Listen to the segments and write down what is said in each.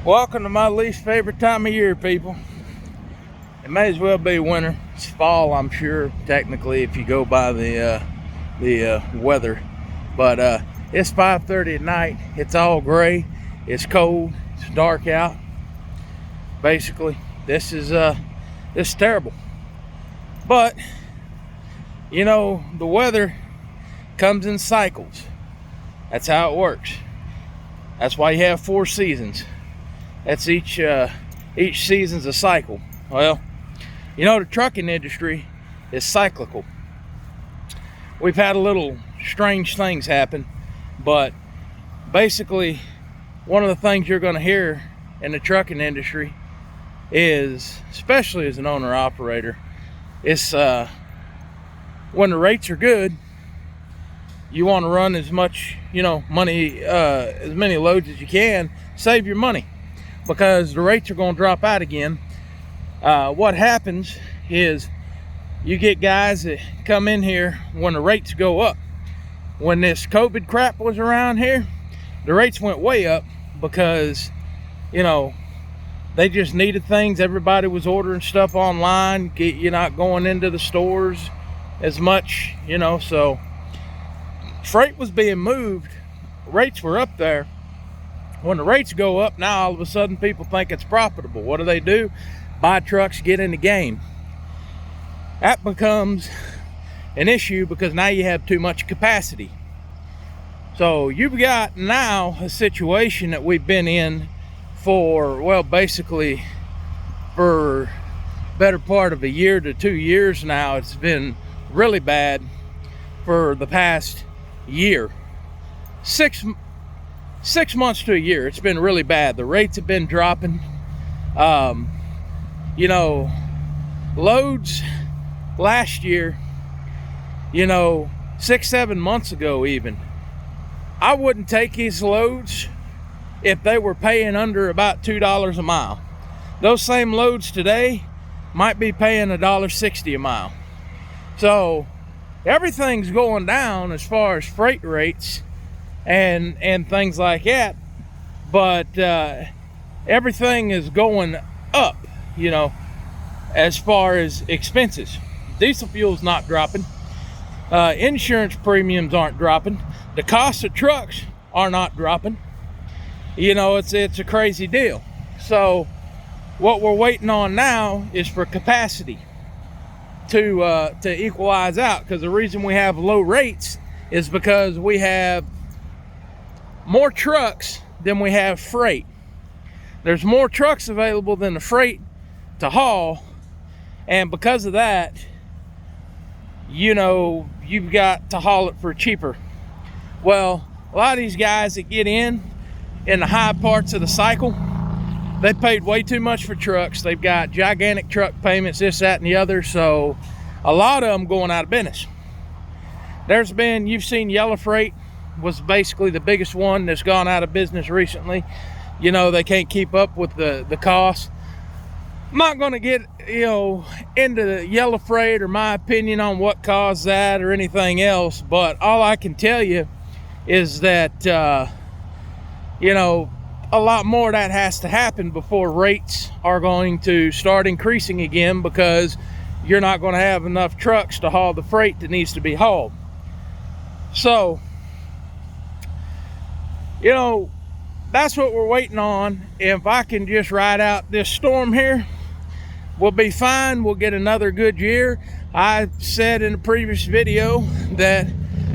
Welcome to my least favorite time of year, people. It may as well be winter. It's fall, I'm sure, technically, if you go by the weather. But it's 5:30 at night. It's all gray. It's cold. It's dark out. Basically, this is terrible. But you know, the weather comes in cycles. That's how it works. That's why you have 4 seasons. That's each season's a cycle. Well, you know, the trucking industry is cyclical. We've had a little strange things happen, but basically one of the things you're going to hear in the trucking industry is, especially as an owner operator, it's when the rates are good, you want to run as much, money, as many loads as you can, save your money, because the rates are going to drop out again. What happens is you get guys that come in here when the rates go up. When this COVID crap was around here, the rates went way up because, they just needed things. Everybody was ordering stuff online. You're not going into the stores as much, so freight was being moved. Rates were up there. When the rates go up, now all of a sudden people think it's profitable. What do? Buy trucks, get in the game. That becomes an issue because now you have too much capacity. So you've got now a situation that we've been in for, well, basically for better part of a year to 2 years now. It's been really bad for the past year. Six months to a year, it's been really bad. The rates have been dropping. Loads last year, 6-7 months ago even, I wouldn't take these loads if they were paying under about $2 a mile. Those same loads today might be paying $1.60 a mile. So everything's going down as far as freight rates and things like that, but everything is going up, as far as expenses. Diesel fuel's not dropping. Insurance premiums aren't dropping. The cost of trucks are not dropping. It's a crazy deal. So what we're waiting on now is for capacity to equalize out, because the reason we have low rates is because we have more trucks than we have freight. There's more trucks available than the freight to haul, and because of that, you've got to haul it for cheaper. Well, a lot of these guys that get in the high parts of the cycle, they paid way too much for trucks. They've got gigantic truck payments, this, that, and the other, so a lot of them going out of business. You've seen Yellow Freight was basically the biggest one that's gone out of business recently. They can't keep up with the cost. I'm not going to get into the Yellow Freight or my opinion on what caused that or anything else, but all I can tell you is that a lot more of that has to happen before rates are going to start increasing again, because you're not going to have enough trucks to haul the freight that needs to be hauled. So that's what we're waiting on. If I can just ride out this storm here, we'll be fine. We'll get another good year. I said in a previous video that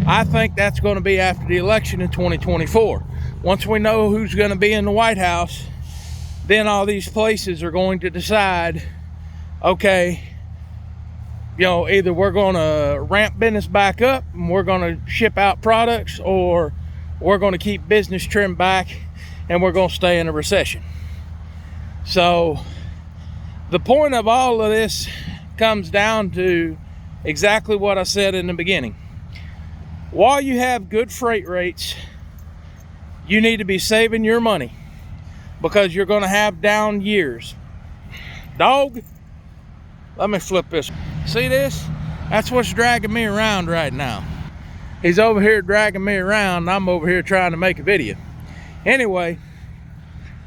I think that's going to be after the election in 2024. Once we know who's going to be in the White House, then all these places are going to decide, okay, either we're going to ramp business back up and we're going to ship out products, or we're going to keep business trimmed back and we're going to stay in a recession. So the point of all of this comes down to exactly what I said in the beginning. While you have good freight rates, you need to be saving your money, because you're going to have down years. Dog, let me flip this. See this? That's what's dragging me around right now. He's over here dragging me around, and I'm over here trying to make a video. Anyway,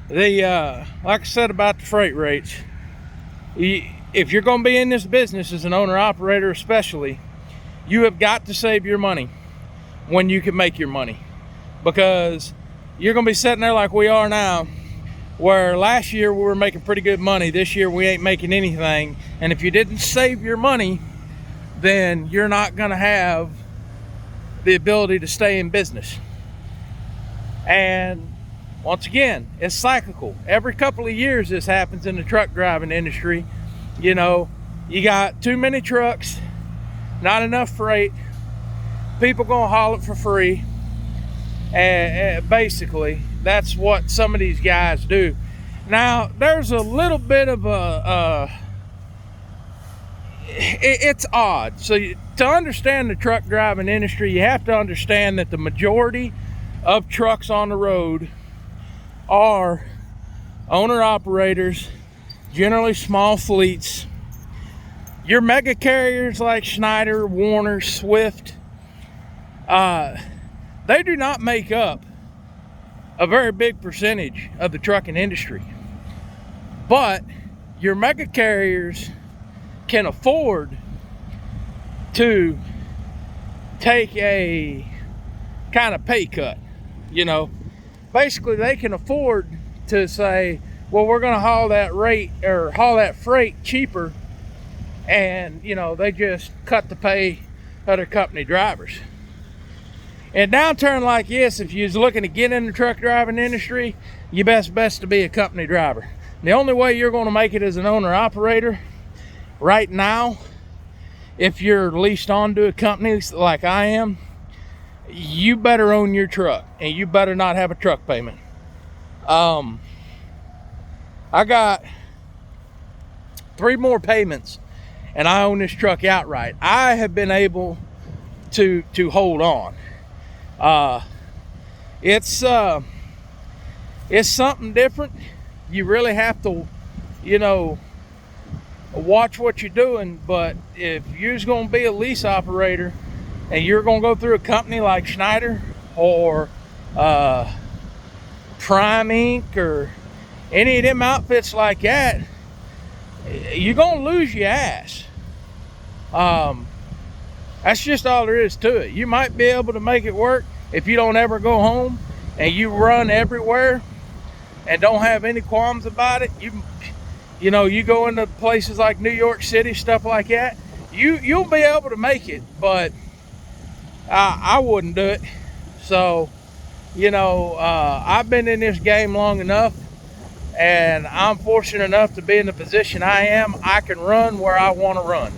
Like I said about the freight rates, if you're going to be in this business as an owner operator especially, you have got to save your money when you can make your money, because you're going to be sitting there like we are now, where last year we were making pretty good money. This year we ain't making anything. And if you didn't save your money, then you're not going to have the ability to stay in business. And once again, it's cyclical. Every couple of years this happens in the truck driving industry. You know, you got too many trucks, not enough freight, people gonna haul it for free, and basically that's what some of these guys do. Now there's a little bit of it's odd. So to understand the truck driving industry, you have to understand that the majority of trucks on the road are owner operators, generally small fleets. Your mega carriers like Schneider, Warner, Swift, they do not make up a very big percentage of the trucking industry. But your mega carriers can afford to take a kind of pay cut. You know, basically they can afford to say, well, we're going to haul that rate or haul that freight cheaper, and you know, they just cut the pay of their company drivers. In a downturn like this, if you're looking to get in the truck driving industry, your best to be a company driver. The only way you're going to make it as an owner operator right now, if you're leased onto a company like I am, you better own your truck and you better not have a truck payment. I got 3 more payments and I own this truck outright. I have been able to hold on. It's something different. You really have to, you know, watch what you're doing. But if you're going to be a lease operator and you're going to go through a company like Schneider or Prime Inc. or any of them outfits like that, you're going to lose your ass. That's just all there is to it. You might be able to make it work if you don't ever go home and you run everywhere and don't have any qualms about it. You know, you go into places like New York City, stuff like that, you'll be able to make it, but I wouldn't do it. So, you know, I've been in this game long enough, and I'm fortunate enough to be in the position I am. I can run where I want to run.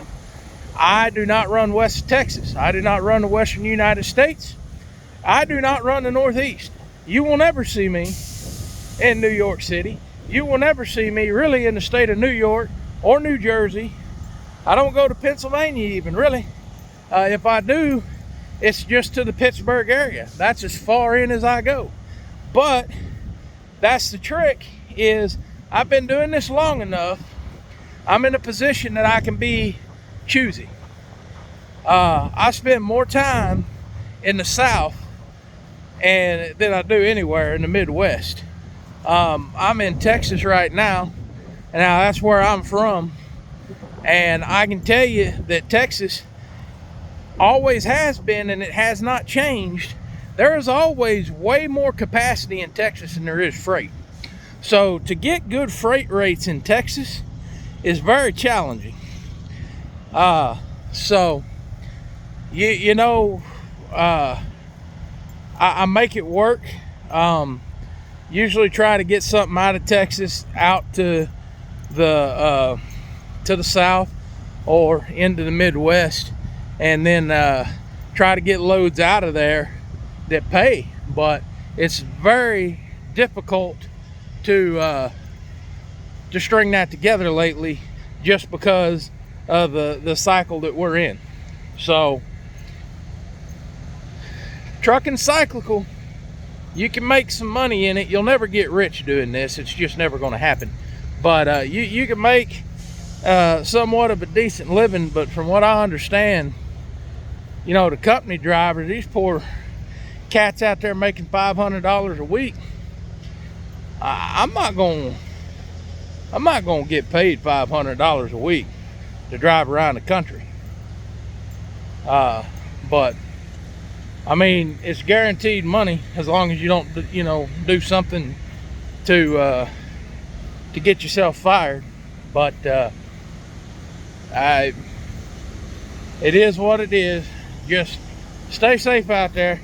I do not run West Texas. I do not run the Western United States. I do not run the Northeast. You will never see me in New York City. You will never see me really in the state of New York or New Jersey. I don't go to Pennsylvania even, really. If I do, it's just to the Pittsburgh area. That's as far in as I go. But that's the trick, is I've been doing this long enough. I'm in a position that I can be choosy. I spend more time in the South than I do anywhere in the Midwest. I'm in Texas right now, and now that's where I'm from, and I can tell you that Texas always has been, and it has not changed. There is always way more capacity in Texas than there is freight. So to get good freight rates in Texas is very challenging. So you know, I make it work. Usually try to get something out of Texas out to the South or into the Midwest, and then try to get loads out of there that pay. But it's very difficult to string that together lately, just because of the cycle that we're in. So trucking cyclical. You can make some money in it. You'll never get rich doing this. It's just never going to happen. But you can make somewhat of a decent living. But from what I understand, you know, the company drivers, these poor cats out there making $500 a week, I'm not gonna get paid $500 a week to drive around the country. But I mean, it's guaranteed money as long as you don't, do something to get yourself fired. But it is what it is. Just stay safe out there.